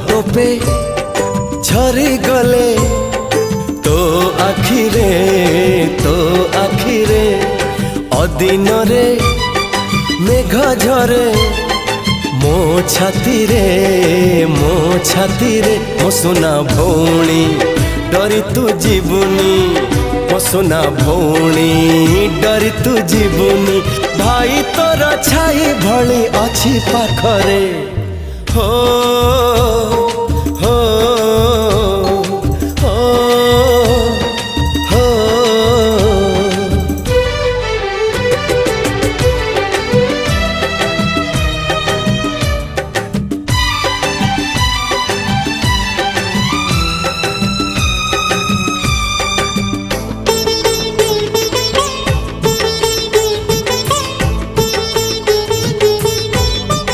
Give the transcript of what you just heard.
टोपे झरी गले तो आखिरे अदिन रे मेघ झरे मो छाती रे मो सुना भौणी डरी तू जीवनी मो सुना भौणी डरी तू जीवनी भाई तोर छाई भली अच्छी पाखरे हो